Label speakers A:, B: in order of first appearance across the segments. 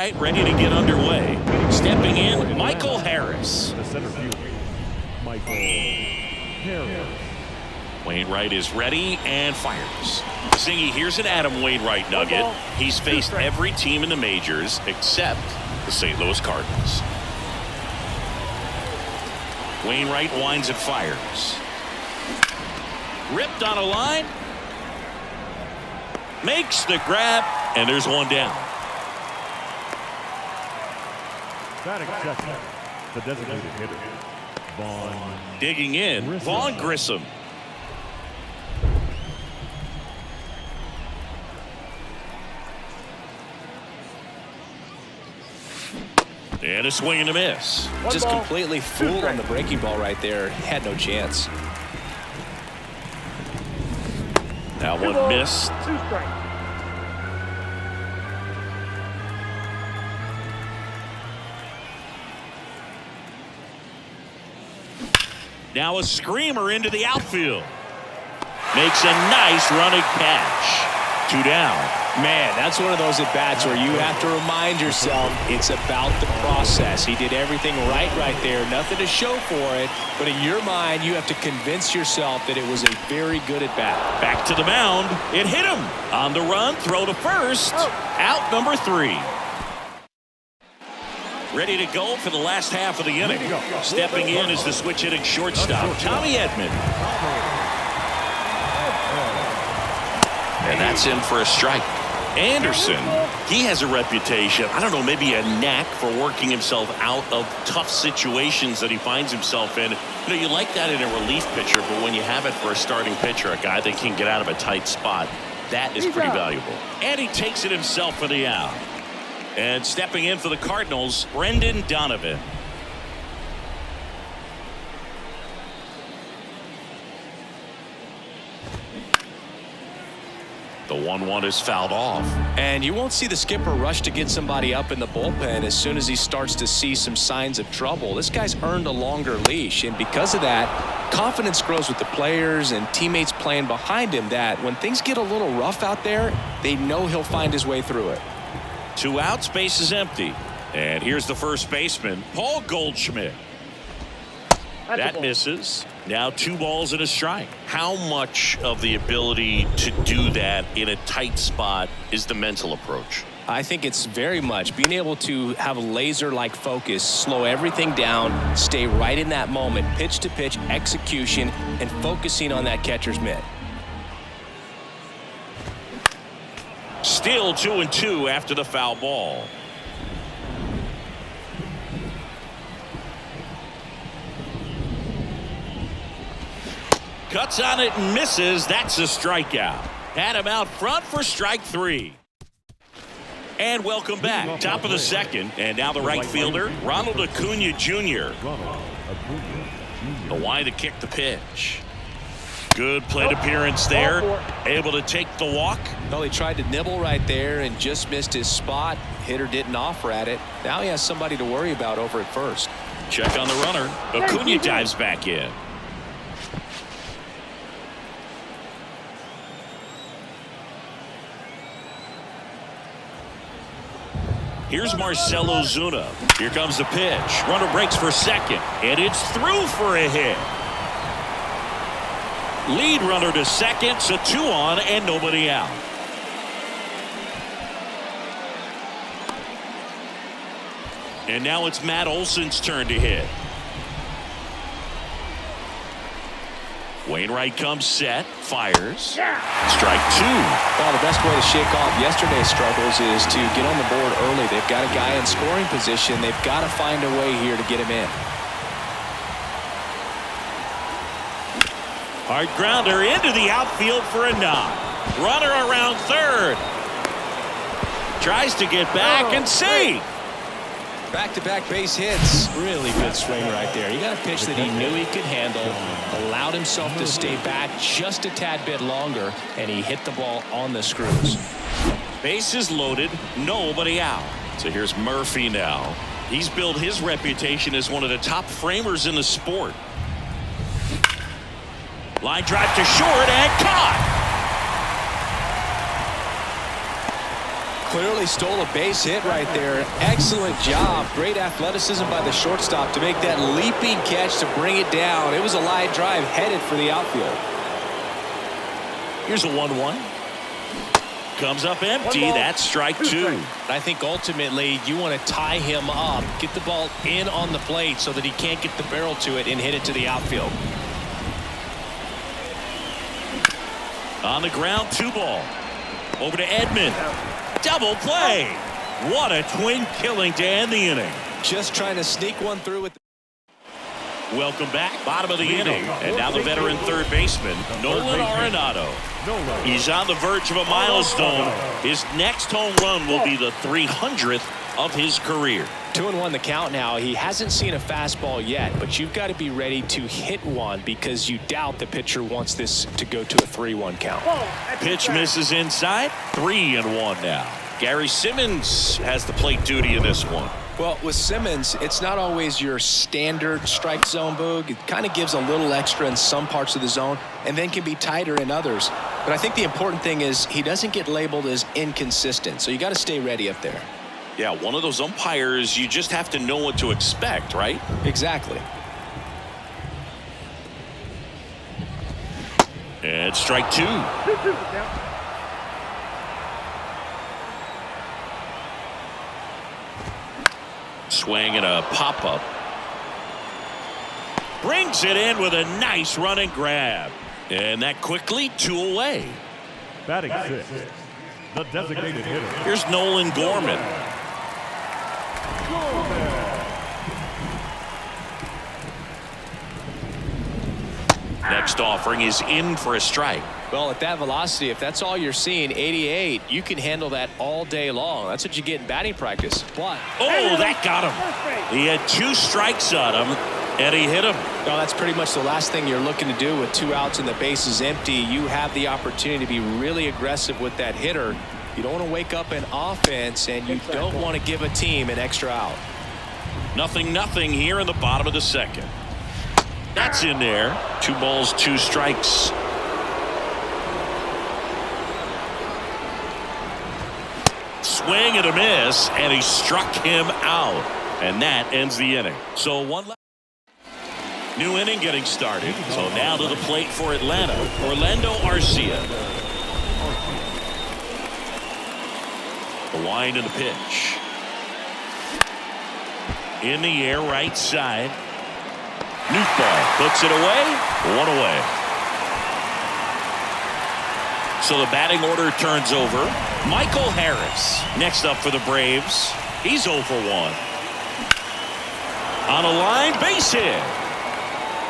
A: right, ready to get underway. Stepping in, Michael Harris.
B: The center fielder, Michael Harris.
A: Wainwright is ready and fires. Zingy, here's an Adam Wainwright nugget. He's faced every team in the majors except the St. Louis Cardinals. Wainwright winds and fires. Ripped on a line. Makes the grab, and there's one down.
B: Batting second, the designated hitter, Vaughn.
A: Digging in, Vaughn Grissom. And a swing and a miss.
C: Just completely fooled on the breaking ball right there. Had no chance.
A: That one missed. Now a screamer into the outfield. Makes a nice running catch. 2 down.
C: Man, that's one of those at-bats where you have to remind yourself it's about the process. He did everything right there. Nothing to show for it. But in your mind, you have to convince yourself that it was a very good at-bat.
A: Back to the mound. It hit him. On the run, throw to first. Out number 3. Ready to go for the last half of the inning. Stepping in is the switch-hitting shortstop, Tommy Edman. And that's in for a strike. Anderson, he has a reputation, I don't know, maybe a knack for working himself out of tough situations that he finds himself in. You know, you like that in a relief pitcher, but when you have it for a starting pitcher, a guy that can get out of a tight spot, that is pretty valuable. And he takes it himself for the out. And stepping in for the Cardinals, Brendan Donovan. The 1-1 is fouled off.
C: And you won't see the skipper rush to get somebody up in the bullpen as soon as he starts to see some signs of trouble. This guy's earned a longer leash, and because of that, confidence grows with the players and teammates playing behind him that when things get a little rough out there, they know he'll find his way through it.
A: 2 outs, base is empty. And here's the first baseman, Paul Goldschmidt. That misses. Now 2 balls and a strike. How much of the ability to do that in a tight spot is the mental approach?
C: I think it's very much being able to have a laser-like focus, slow everything down, stay right in that moment, pitch-to-pitch execution, and focusing on that catcher's mitt.
A: Still 2-2 after the foul ball. Cuts on it and misses. That's a strikeout. Had him out front for strike 3. And welcome back. Top of the second. And now the right fielder, Ronald Acuña Jr. The line to kick the pitch. Good plate appearance there. Able to take the walk.
C: Well, he tried to nibble right there and just missed his spot. Hitter didn't offer at it. Now he has somebody to worry about over at first.
A: Check on the runner. Acuña dives back in. Here's Marcell Ozuna. Here comes the pitch. Runner breaks for second, and it's through for a hit. Lead runner to second, so 2 on and nobody out. And now it's Matt Olson's turn to hit. Wainwright comes set, fires. Strike 2.
C: Well, the best way to shake off yesterday's struggles is to get on the board early. They've got a guy in scoring position. They've got to find a way here to get him in.
A: Hard grounder into the outfield for a knock. Runner around third. Tries to get back and safe.
C: Back-to-back base hits. Really good swing right there. He got a pitch that he knew he could handle, allowed himself to stay back just a tad bit longer, and he hit the ball on the screws.
A: Bases loaded, nobody out. So here's Murphy now. He's built his reputation as one of the top framers in the sport. Line drive to short and caught.
C: Clearly stole a base hit right there. Excellent job. Great athleticism by the shortstop to make that leaping catch to bring it down. It was a line drive headed for the outfield.
A: Here's a 1-1. Comes up empty. That's strike two.
D: I think ultimately you want to tie him up, get the ball in on the plate so that he can't get the barrel to it and hit it to the outfield.
A: On the ground, 2-ball. Over to Edman. Double play. What a twin killing to end the inning.
C: Just trying to sneak one through with.
A: Welcome back. Bottom of the inning. And now the veteran third baseman, Nolan Arenado. He's on the verge of a milestone. His next home run will be the 300th of his career.
C: 2-1 the count now. He hasn't seen a fastball yet, but you've got to be ready to hit one because you doubt the pitcher wants this to go to a 3-1 count.
A: Pitch misses inside. 3-1 now. Gary Simmons has the plate duty in this one.
C: Well, with Simmons, it's not always your standard strike zone, Boog. It kind of gives a little extra in some parts of the zone and then can be tighter in others. But I think the important thing is he doesn't get labeled as inconsistent, so you got to stay ready up there.
A: Yeah, one of those umpires, you just have to know what to expect, right?
C: Exactly.
A: And strike two. Swing and a pop-up. Brings it in with a nice run and grab. And that quickly, 2 away.
B: Batting sixth, the designated hitter.
A: Here's Nolan Gorman. Next offering is in for a strike.
C: Well, at that velocity, if that's all you're seeing, 88, you can handle that all day long. That's what you get in batting practice. But
A: oh, that got him. He had 2 strikes on him, and he hit him.
C: well, that's pretty much the last thing you're looking to do with 2 outs and the base is empty. You have the opportunity to be really aggressive with that hitter. You don't want to wake up in offense, and you don't want to give a team an extra out.
A: 0-0 here in the bottom of the second. That's in there. 2 balls, 2 strikes. Swing and a miss, and he struck him out. And that ends the inning. So one left. New inning getting started. So now to the plate for Atlanta, Orlando Arcia. The wind and the pitch. In the air, right side. Newthball puts it away. 1 away. So the batting order turns over. Michael Harris next up for the Braves. He's 0 for 1. On a line, base hit.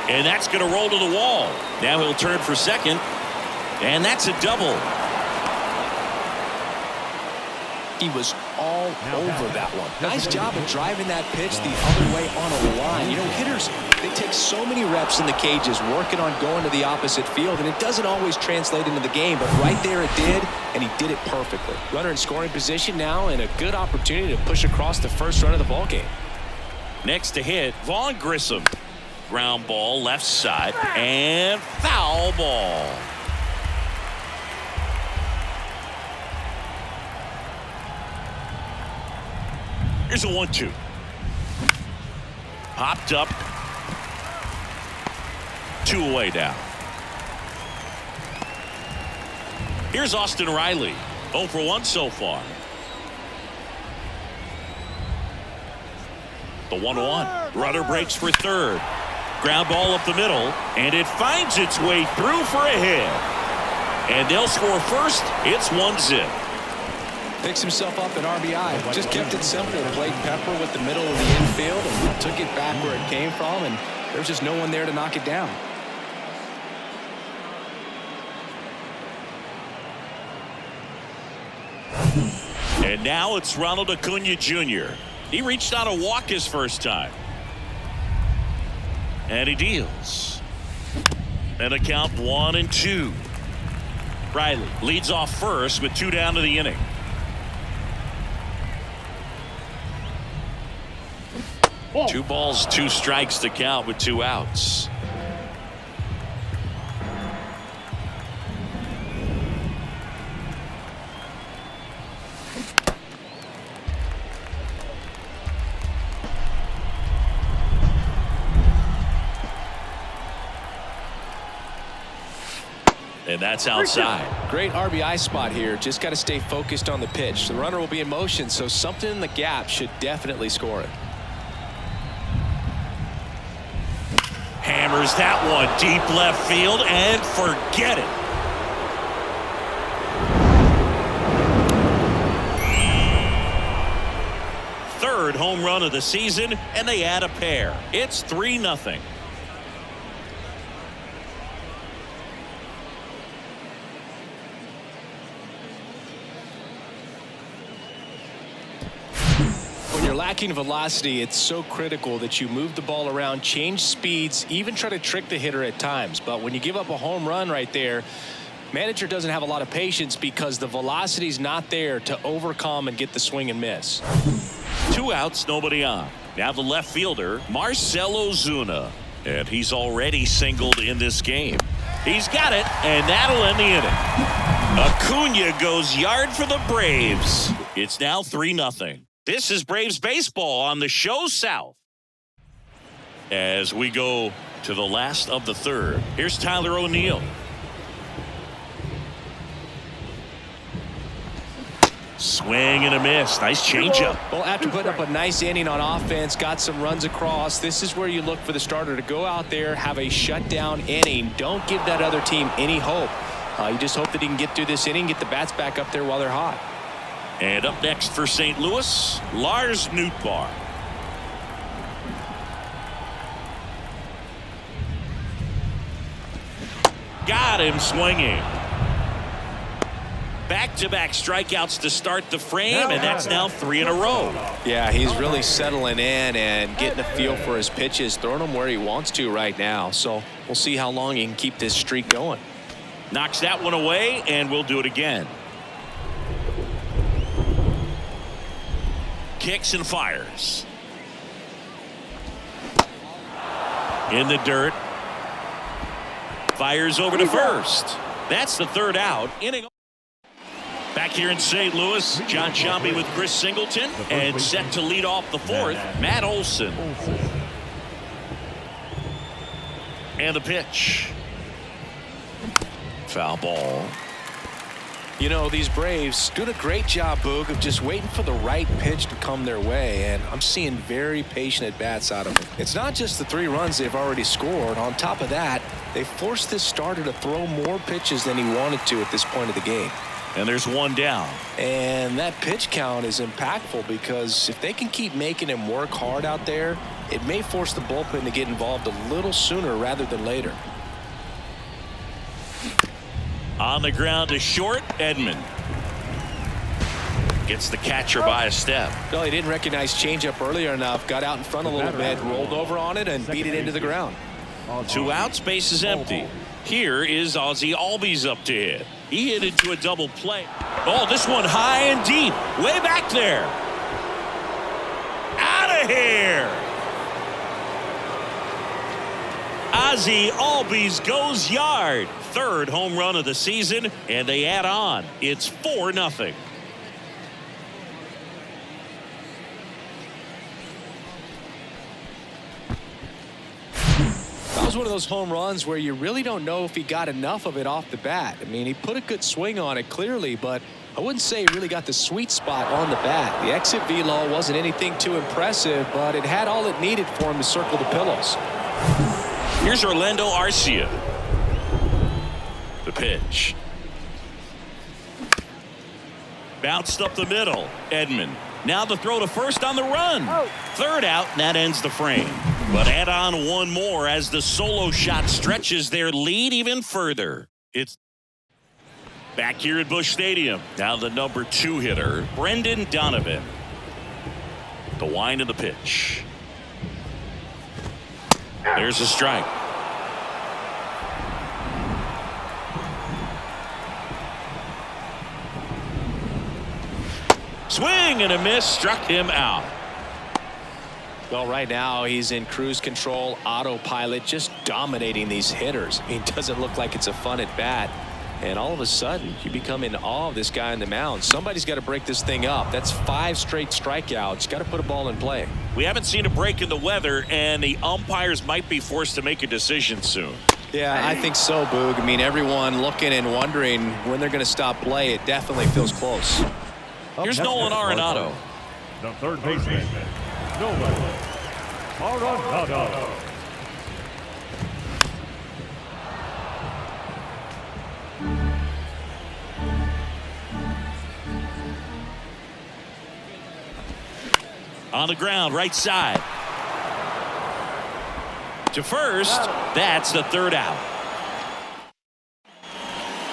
A: And that's going to roll to the wall. Now he'll turn for second. And that's a double.
C: He was all over that one. Nice job of driving that pitch the other way on a line. You know, hitters, they take so many reps in the cages working on going to the opposite field, and it doesn't always translate into the game, but right there it did, and he did it perfectly. Runner in scoring position now, and a good opportunity to push across the first run of the ball game.
A: Next to hit, Vaughn Grissom. Ground ball, left side, and foul ball. Here's a 1-2. Popped up. 2 away now. Here's Austin Riley. 0 for 1 so far. The 1-1. Runner breaks for third. Ground ball up the middle, and it finds its way through for a hit. And they'll score first. It's 1-0.
C: Picks himself up an RBI. Just kept it simple. Played pepper with the middle of the infield and took it back where it came from, and there's just no one there to knock it down.
A: And now it's Ronald Acuña Jr. He reached on a walk his first time. And he deals. And a count 1-2. Riley leads off first with 2 down to the inning.
B: Ball.
A: 2 balls, 2 strikes to count with 2 outs. And that's outside.
C: Great RBI spot here. Just got to stay focused on the pitch. The runner will be in motion, so something in the gap should definitely score it.
A: Hammers that one deep left field and forget it. Third home run of the season, and they add a pair. It's 3-0.
C: When you're lacking velocity, it's so critical that you move the ball around, change speeds, even try to trick the hitter at times. But when you give up a home run right there, manager doesn't have a lot of patience because the velocity's not there to overcome and get the swing and miss.
A: 2 outs, nobody on. Now the left fielder, Marcell Ozuna. And he's already singled in this game. He's got it, and that'll end the inning. Acuña goes yard for the Braves. It's now 3-0. This is Braves baseball on the show South. As we go to the last of the third, here's Tyler O'Neill. Swing and a miss. Nice changeup.
C: Well, after putting up a nice inning on offense, got some runs across, this is where you look for the starter to go out there, have a shutdown inning. Don't give that other team any hope. You just hope that he can get through this inning, get the bats back up there while they're hot.
A: And up next for St. Louis, Lars Nootbaar. Got him swinging. Back-to-back strikeouts to start the frame, and that's now 3 in a row.
C: Yeah, he's really settling in and getting a feel for his pitches, throwing them where he wants to right now. So we'll see how long he can keep this streak going.
A: Knocks that one away, and we'll do it again. Kicks and fires. In the dirt. Fires over to first. That's the third out. Inning. Back here in St. Louis, John Sciambi with Chris Singleton, and set to lead off the fourth, Matt Olson. And the pitch. Foul ball.
C: You know, these Braves doing a great job, Boog, of just waiting for the right pitch to come their way, and I'm seeing very patient at-bats out of them. It's not just the 3 runs they've already scored. On top of that, they forced this starter to throw more pitches than he wanted to at this point of the game.
A: And there's 1 down.
C: And that pitch count is impactful because if they can keep making him work hard out there, it may force the bullpen to get involved a little sooner rather than later.
A: On the ground to short, Edman. Gets the catcher by a step.
C: No, he didn't recognize changeup earlier enough, got out in front a little bit, rolled over on it, and beat it into the ground.
A: 2 outs, base is empty. Here is Ozzie Albies up to hit. He hit into a double play. Oh, this one high and deep. Way back there. Out of here. Ozzie Albies goes yard. Third home run of the season, and they add on. It's 4-0.
C: That was one of those home runs where you really don't know if he got enough of it off the bat. I mean, he put a good swing on it clearly, but I wouldn't say he really got the sweet spot on the bat. The exit velo wasn't anything too impressive, but it had all it needed for him to circle the pillows.
A: Here's Orlando Arcia. The pitch. Bounced up the middle. Edman. Now the throw to first on the run. Third out, and that ends the frame. But add on 1 more as the solo shot stretches their lead even further. It's back here at Busch Stadium. Now the number 2 hitter, Brendan Donovan. The wind of the pitch. There's a strike. Swing and a miss, struck him out.
C: Well, right now he's in cruise control, autopilot, just dominating these hitters. I mean, it doesn't look like it's a fun at bat. And all of a sudden, you become in awe of this guy on the mound. Somebody's got to break this thing up. That's 5 straight strikeouts. Got to put a ball in play.
A: We haven't seen a break in the weather, and the umpires might be forced to make a decision soon.
C: Yeah, I think so, Boog. I mean, everyone looking and wondering when they're going to stop play. It definitely feels close.
A: Here's Nolan Arenado.
B: The third baseman, Nolan Arenado.
A: On the ground, right side. To first, that's the third out.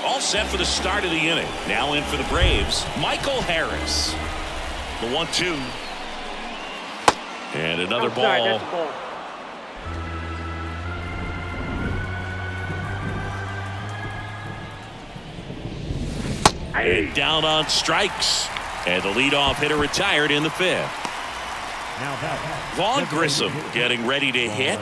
A: All set for the start of the inning. Now in for the Braves, Michael Harris. The 1-2. And another ball. And down on strikes. And the leadoff hitter retired in the fifth. Vaughn Grissom getting ready to hit.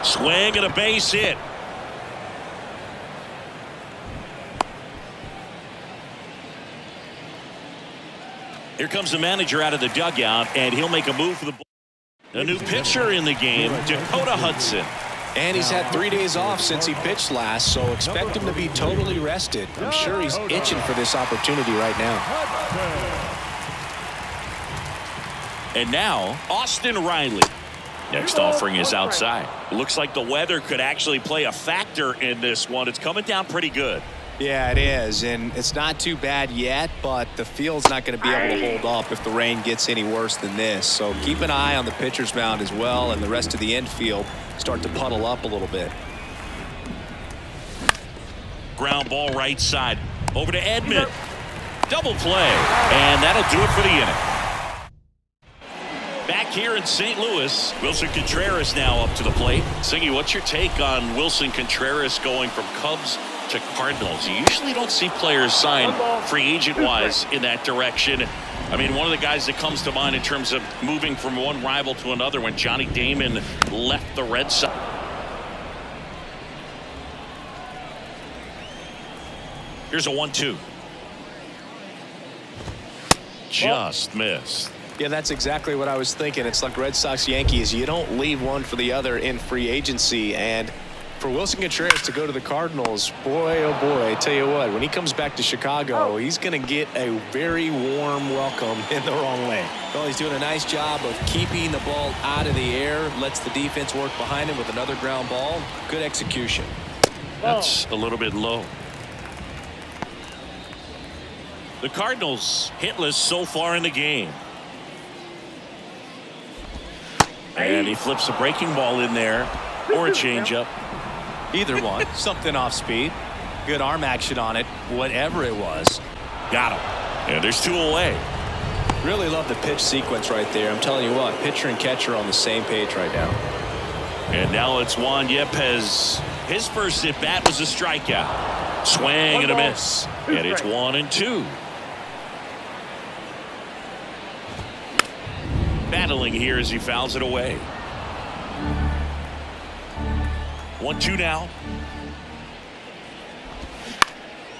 A: Swing and a base hit. Here comes the manager out of the dugout, and he'll make a move for the ball. A new pitcher in the game, Dakota Hudson.
C: And he's had 3 days off since he pitched last, so expect him to be totally rested. I'm sure he's itching for this opportunity right now.
A: And now, Austin Riley. Next offering is outside. Looks like the weather could actually play a factor in this one. It's coming down pretty good.
C: Yeah, it is, and it's not too bad yet, but the field's not going to be able to hold up if the rain gets any worse than this. So keep an eye on the pitcher's mound as well, and the rest of the infield start to puddle up a little bit.
A: Ground ball right side. Over to Edman. Double play, and that'll do it for the inning. Back here in St. Louis, Wilson Contreras now up to the plate. Singy, what's your take on Wilson Contreras going from Cubs to Cardinals? You usually don't see players sign free agent-wise in that direction. I mean, one of the guys that comes to mind in terms of moving from one rival to another when Johnny Damon left the Red Sox. Here's a 1-2. Just missed.
C: Yeah, that's exactly what I was thinking. It's like Red Sox Yankees. You don't leave one for the other in free agency. And for Wilson Contreras to go to the Cardinals, boy, oh boy, I tell you what, when he comes back to Chicago, he's going to get a very warm welcome in the wrong way. Well, he's doing a nice job of keeping the ball out of the air, lets the defense work behind him with another ground ball. Good execution.
A: That's a little bit low. The Cardinals hitless so far in the game. And he flips a breaking ball in there, or a changeup.
C: Either one. Something off speed. Good arm action on it. Whatever it was.
A: Got him. And there's 2 away.
C: Really love the pitch sequence right there. I'm telling you what, pitcher and catcher on the same page right now.
A: And now it's Juan Yepez. His first at bat was a strikeout. Swing and a miss. And it's 1-2. Battling here as he fouls it away. 1-2 now.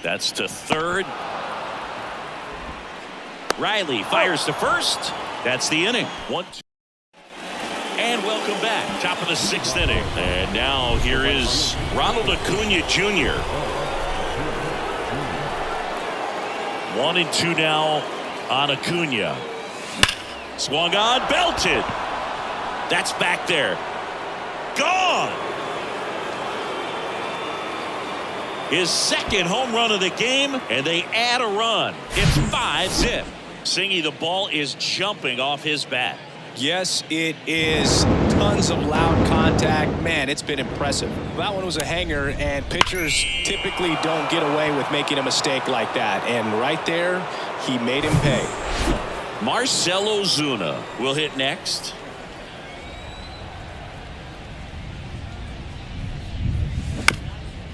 A: That's to third. Riley fires to first. That's the inning. 1-2. And welcome back. Top of the 6th inning. And now here is Ronald Acuña Jr. 1-2 now on Acuña. Swung on, belted. That's back there. Gone. His second home run of the game, and they add a run. It's 5-zip. Singy, the ball is jumping off his bat.
C: Yes, it is. Tons of loud contact. Man, it's been impressive. That one was a hanger, and pitchers typically don't get away with making a mistake like that. And right there, he made him pay.
A: Marcell Ozuna will hit next.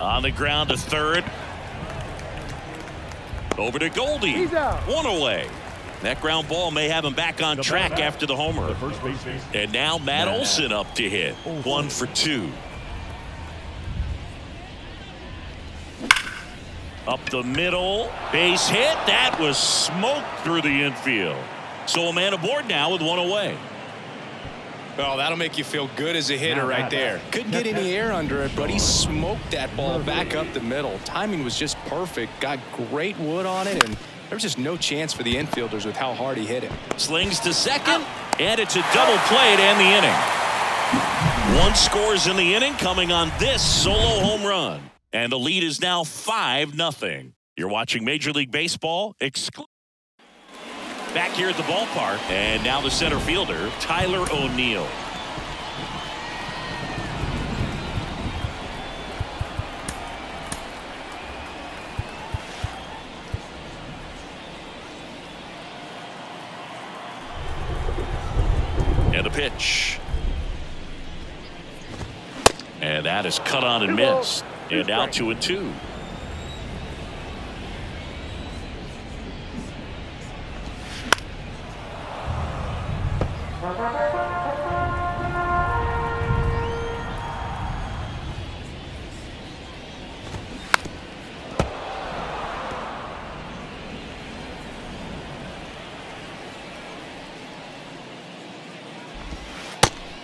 A: On the ground to third. Over to Goldie. 1 away. That ground ball may have him back on track after the homer. And now Matt Olson up to hit. 1 for 2. Up the middle. Base hit. That was smoked through the infield. So a man aboard now with one away.
C: Well, that'll make you feel good as a hitter right there. Couldn't get any air under it, but he smoked that ball back up the middle. Timing was just perfect. Got great wood on it, and there was just no chance for the infielders with how hard he hit it.
A: Slings to second, and it's a double play to end the inning. One scores in the inning coming on this solo home run. And the lead is now 5-0. You're watching Major League Baseball back here at the ballpark, and now the center fielder, Tyler O'Neill. And a pitch. And that is cut on and missed. And now 2-2.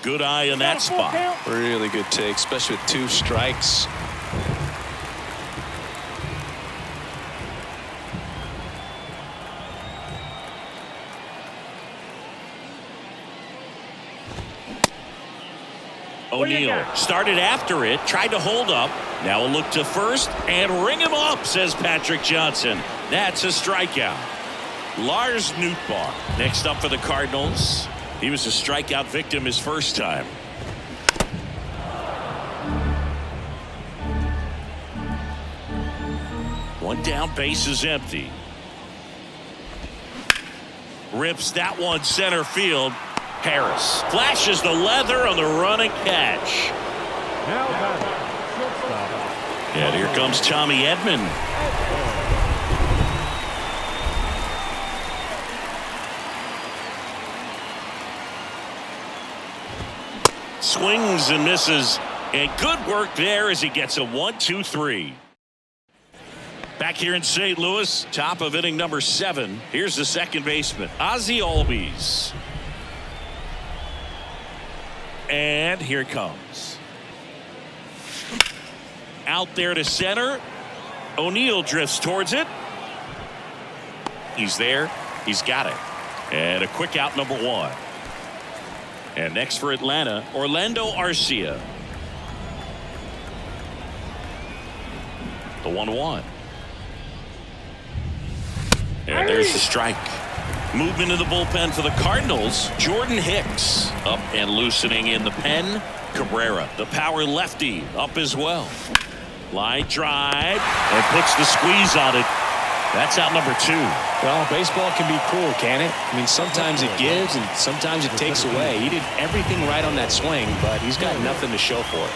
A: Good eye in that spot.
C: Really good take, especially with 2 strikes.
A: O'Neill started after it, tried to hold up. Now a look to first and ring him up, says Patrick Johnson. That's a strikeout. Lars Nootbaar next up for the Cardinals. He was a strikeout victim his first time. One down, base is empty. Rips that one center field. Harris flashes the leather on the running catch. And here comes Tommy Edman. Swings and misses, and good work there as he gets a 1-2-3. Back here in St. Louis, top of inning number 7. Here's the second baseman, Ozzie Albies. And here it comes. Out there to center. O'Neill drifts towards it. He's there. He's got it. And a quick out, number 1. And next for Atlanta, Orlando Arcia. The 1-1. And there's the strike. Movement in the bullpen for the Cardinals. Jordan Hicks up and loosening in the pen. Cabrera, the power lefty, up as well. Line drive and puts the squeeze on it. That's out number 2.
C: Well, baseball can be cruel, can it? I mean, sometimes it gives and sometimes it takes away. He did everything right on that swing, but he's got nothing to show for it.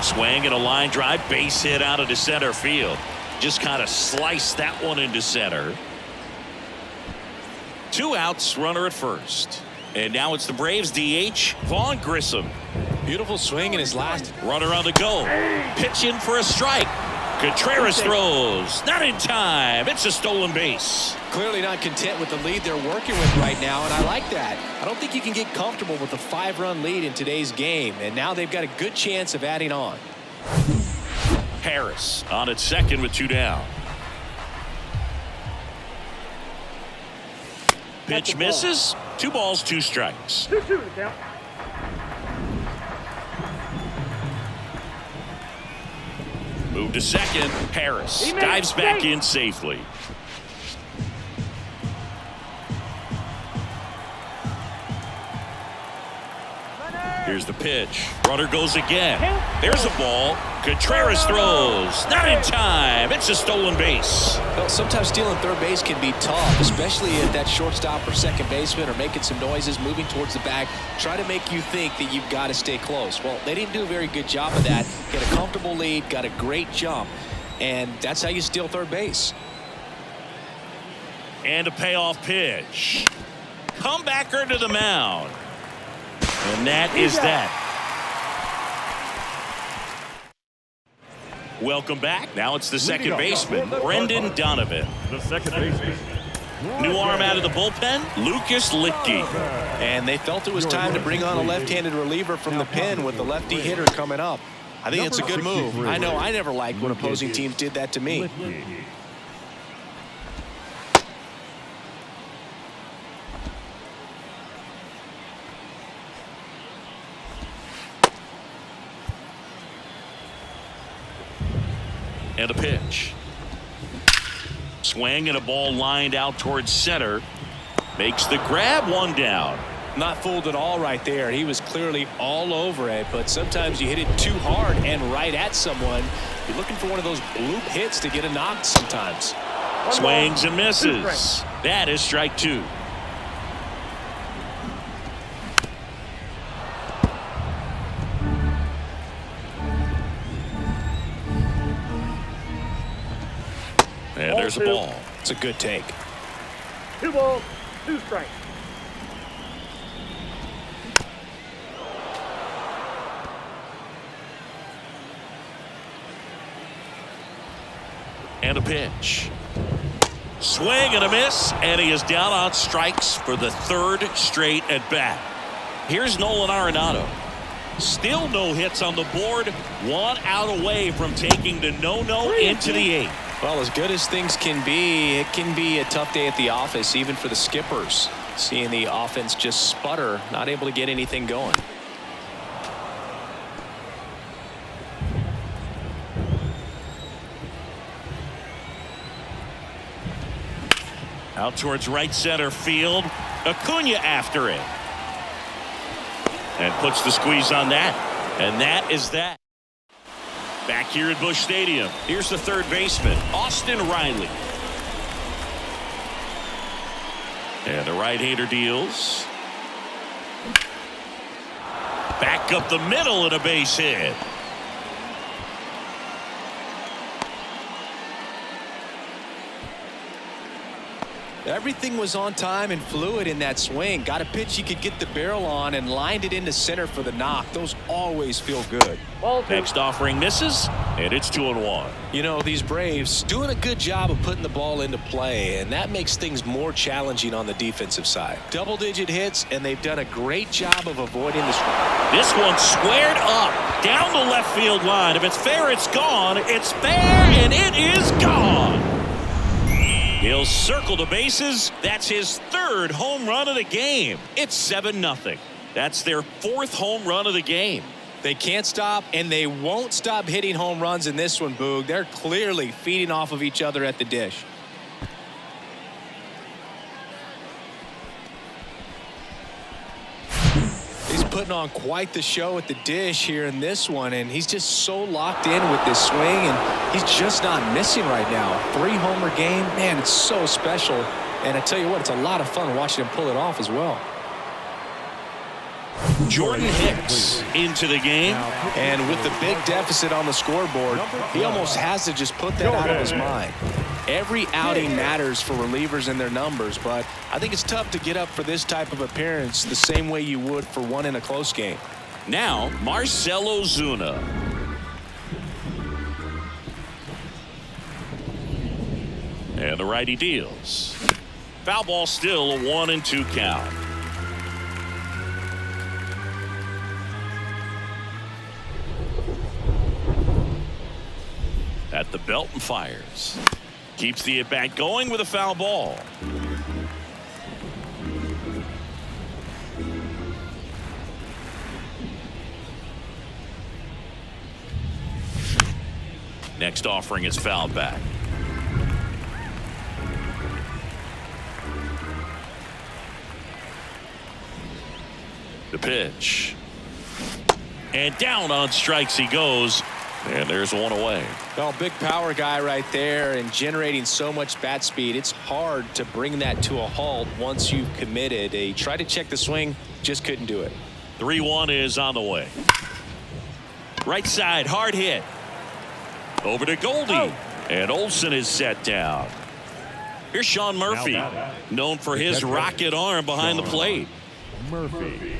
A: Swing and a line drive, base hit out into center field. Just kind of sliced that one into center. 2 outs, runner at first. And now it's the Braves DH, Vaughn Grissom.
C: Beautiful swing in his last.
A: Runner on the go. Pitch in for a strike. Contreras throws. Not in time. It's a stolen base.
C: Clearly not content with the lead they're working with right now, and I like that. I don't think you can get comfortable with a 5-run lead in today's game, and now they've got a good chance of adding on.
A: Harris on at second with 2 down. Pitch misses. 2 balls, 2 strikes.
B: 2-2 to count.
A: Move to second. Harris dives back in safely. Here's the pitch. Runner goes again. There's a ball. Contreras throws. Not in time. It's a stolen base.
C: Well, sometimes stealing third base can be tough, especially if that shortstop or second baseman are making some noises, moving towards the bag, try to make you think that you've got to stay close. Well, they didn't do a very good job of that. Get a comfortable lead, got a great jump, and that's how you steal third base.
A: And a payoff pitch. Comebacker to the mound. And that is that. Welcome back. Now it's the second baseman, Brendan Donovan.
B: The second baseman,
A: New arm out of the bullpen, Lucas Licky.
C: And they felt it was time to bring on a left-handed reliever from the pen with the lefty hitter coming up. I think it's a good move. I know I never liked when opposing teams did that to me.
A: And a pitch. Swing and a ball lined out towards center. Makes the grab, one down.
C: Not fooled at all right there. He was clearly all over it, but sometimes you hit it too hard and right at someone. You're looking for one of those bloop hits to get a knock sometimes.
A: Swings and misses. That is strike two. And there's a ball.
C: It's a good take.
B: 2 balls, 2 strikes.
A: And a pitch. Swing and a miss, and he is down on strikes for the 3rd straight at bat. Here's Nolan Arenado. Still no hits on the board. 1 out away from taking the no-no into the 8th.
C: Well, as good as things can be, it can be a tough day at the office, even for the skippers. Seeing the offense just sputter, not able to get anything going.
A: Out towards right center field. Acuña after it. And puts the squeeze on that. And that is that. Back here at Busch Stadium, here's the 3rd baseman, Austin Riley. And the right-hander deals. Back up the middle and a base hit.
C: Everything was on time and fluid in that swing. Got a pitch he could get the barrel on and lined it into center for the knock. Those always feel good.
A: Next offering misses, and it's 2-1.
C: You know, these Braves doing a good job of putting the ball into play, and that makes things more challenging on the defensive side. Double-digit hits, and they've done a great job of avoiding the strike.
A: This one squared up down the left field line. If it's fair, it's gone. It's fair, and it is gone. He'll circle the bases. That's his 3rd home run of the game. It's 7-0. That's their 4th home run of the game.
C: They can't stop, and they won't stop hitting home runs in this one, Boog. They're clearly feeding off of each other at the dish. He's putting on quite the show at the dish here in this one, and he's just so locked in with this swing, and he's just not missing right now. 3-homer game, man, it's so special. And I tell you what, it's a lot of fun watching him pull it off as well.
A: Jordan Hicks into the game.
C: And with the big deficit on the scoreboard, he almost has to just put that out of his mind. Every outing matters for relievers and their numbers, but I think it's tough to get up for this type of appearance the same way you would for one in a close game.
A: Now, Marcell Ozuna. And the righty deals. Foul ball, still a 1-2 count. At the belt and fires. Keeps the at-bat going with a foul ball. Next offering is fouled back. The pitch. And down on strikes he goes. And there's one away.
C: Well, big power guy right there and generating so much bat speed. It's hard to bring that to a halt once you've committed. He tried to check the swing, just couldn't do it.
A: 3-1 is on the way. Right side, hard hit. Over to Goldie. And Olsen is set down. Here's Sean Murphy, known for his rocket arm behind the plate.
B: Murphy.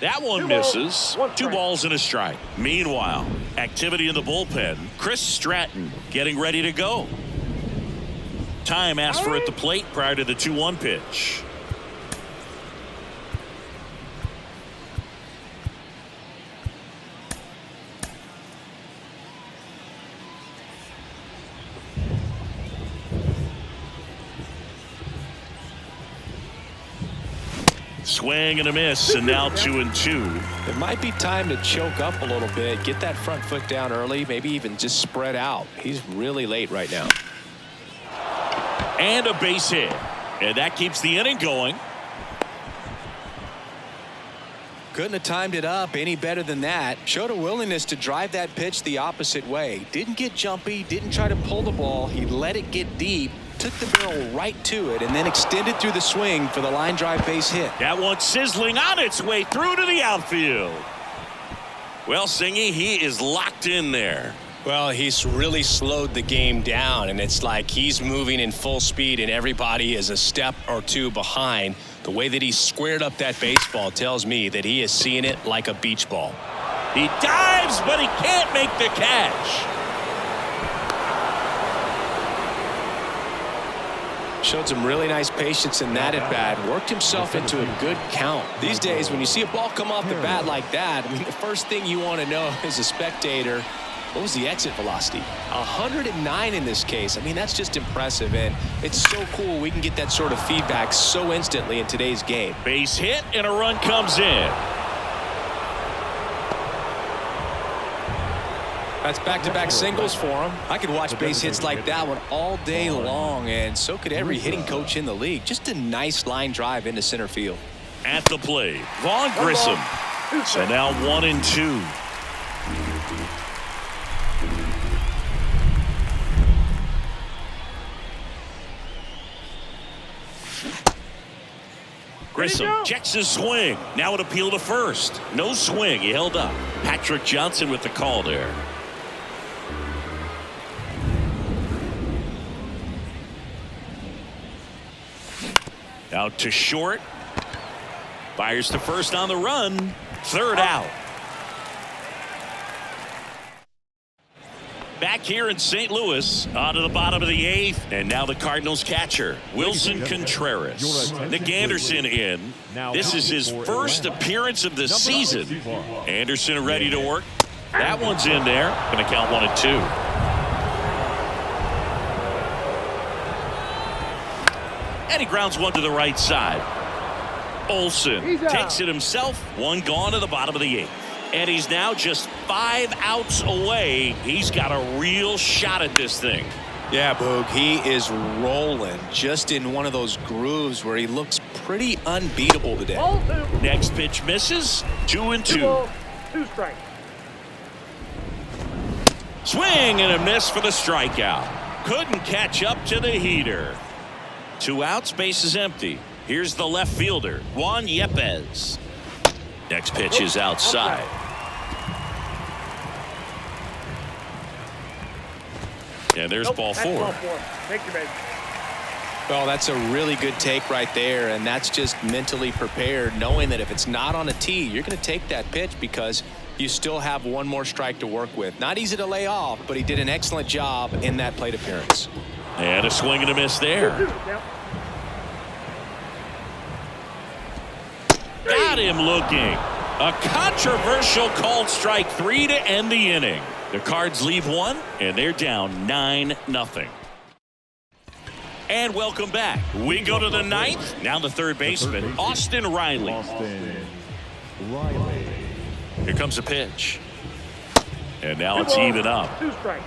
A: That one misses. 2 balls and a strike. Meanwhile, activity in the bullpen. Chris Stratton getting ready to go. Time asked for at the plate prior to the 2-1 pitch. Swing and a miss, and now 2-2.
C: It might be time to choke up a little bit, get that front foot down early, maybe even just spread out. He's really late right now.
A: And a base hit, and that keeps the inning going.
C: Couldn't have timed it up any better than that. Showed a willingness to drive that pitch the opposite way. Didn't get jumpy, didn't try to pull the ball. He let it get deep, took the barrel right to it, and then extended through the swing for the line drive base hit.
A: That one sizzling on its way through to the outfield. Well, Singy, he is locked in there.
D: Well, he's really slowed the game down, and it's like he's moving in full speed and everybody is a step or two behind. The way that he squared up that baseball tells me that he is seeing it like a beach ball.
A: He dives, but he can't make the catch.
C: Showed some really nice patience in that at bat. Worked himself into a good count. These days, when you see a ball come off the bat like that, I mean, the first thing you want to know as a spectator, what was the exit velocity? 109 in this case. I mean, that's just impressive, and it's so cool we can get that sort of feedback so instantly in today's game.
A: Base hit, and a run comes in.
C: That's back-to-back singles for him. I could watch base hits like that one all day long, and so could every hitting coach in the league. Just a nice line drive into center field.
A: At the plate, Vaughn Grissom. So now 1-2. Grissom checks his swing. Now an appeal to first. No swing. He held up. Patrick Johnson with the call there. Out to short. Fires to first on the run. Third out. Back here in St. Louis, on to the bottom of the 8th, and now the Cardinals catcher, Wilson Contreras. Nick Anderson in. This is his first appearance of the season. Anderson ready to work. That one's in there. Going to count 1-2. And he grounds one to the right side. Olsen takes it himself. One gone to the bottom of the 8th. And he's now just 5 outs away. He's got a real shot at this thing.
C: Yeah, Boog, he is rolling just in one of those grooves where he looks pretty unbeatable today.
A: Next pitch misses. 2-2.
B: 2 strikes.
A: Swing and a miss for the strikeout. Couldn't catch up to the heater. 2 outs, base is empty. Here's the left fielder, Juan Yepez. Next pitch is outside. And there's ball 4.
B: Take your base.
C: Well, that's a really good take right there, and that's just mentally prepared, knowing that if it's not on a tee, you're going to take that pitch because you still have one more strike to work with. Not easy to lay off, but he did an excellent job in that plate appearance.
A: And a swing and a miss there. Got him looking. A controversial called strike 3 to end the inning. The Cards leave 1, and they're down 9-0. And welcome back. We go to the 9th. Now the third baseman, Austin Riley. Here comes a pitch. And now it's even up.
B: 2 strikes.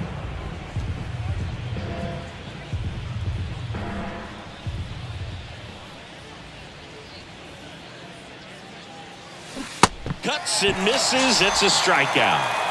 A: Cuts and misses. It's a strikeout.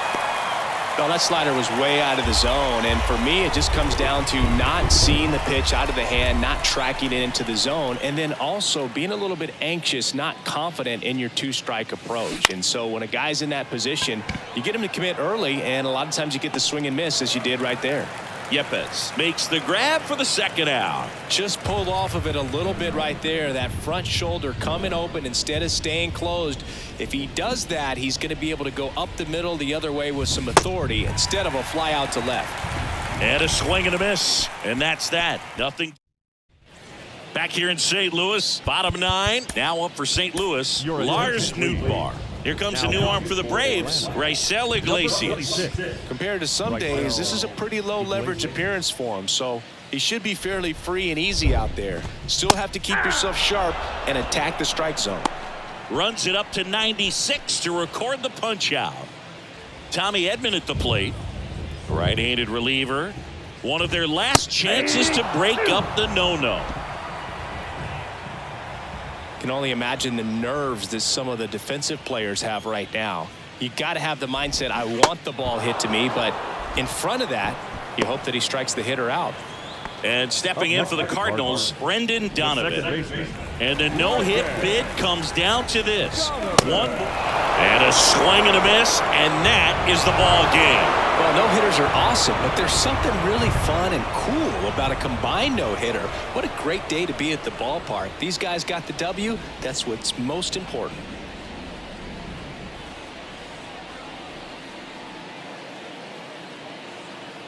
C: Well, that slider was way out of the zone, and for me, it just comes down to not seeing the pitch out of the hand, not tracking it into the zone, and then also being a little bit anxious, not confident in your 2-strike approach. And so when a guy's in that position, you get him to commit early, and a lot of times you get the swing and miss, as you did right there.
A: Yepez makes the grab for the second out.
C: Just pulled off of it a little bit right there. That front shoulder coming open instead of staying closed. If he does that, he's going to be able to go up the middle the other way with some authority instead of a fly out to left.
A: And a swing and a miss. And that's that. Nothing. Back here in St. Louis, bottom 9. Now up for St. Louis, Lars Nootbaar. Here comes a new arm for the Braves, Raisel Iglesias.
C: Compared to some days, this is a pretty low leverage appearance for him, so he should be fairly free and easy out there. Still have to keep yourself sharp and attack the strike zone.
A: Runs it up to 96 to record the punch out. Tommy Edman at the plate. Right-handed reliever. One of their last chances to break up the no-no.
C: Can only imagine the nerves that some of the defensive players have right now. You got to have the mindset, I want the ball hit to me, but in front of that, you hope that he strikes the hitter out.
A: And stepping in for the Cardinals, Brendan Donovan. And the no-hit bid comes down to this. One and a swing and a miss, and that is the ball game.
C: Well, no-hitters are awesome, but there's something really fun and cool about a combined no-hitter. What a great day to be at the ballpark. These guys got the W. That's what's most important.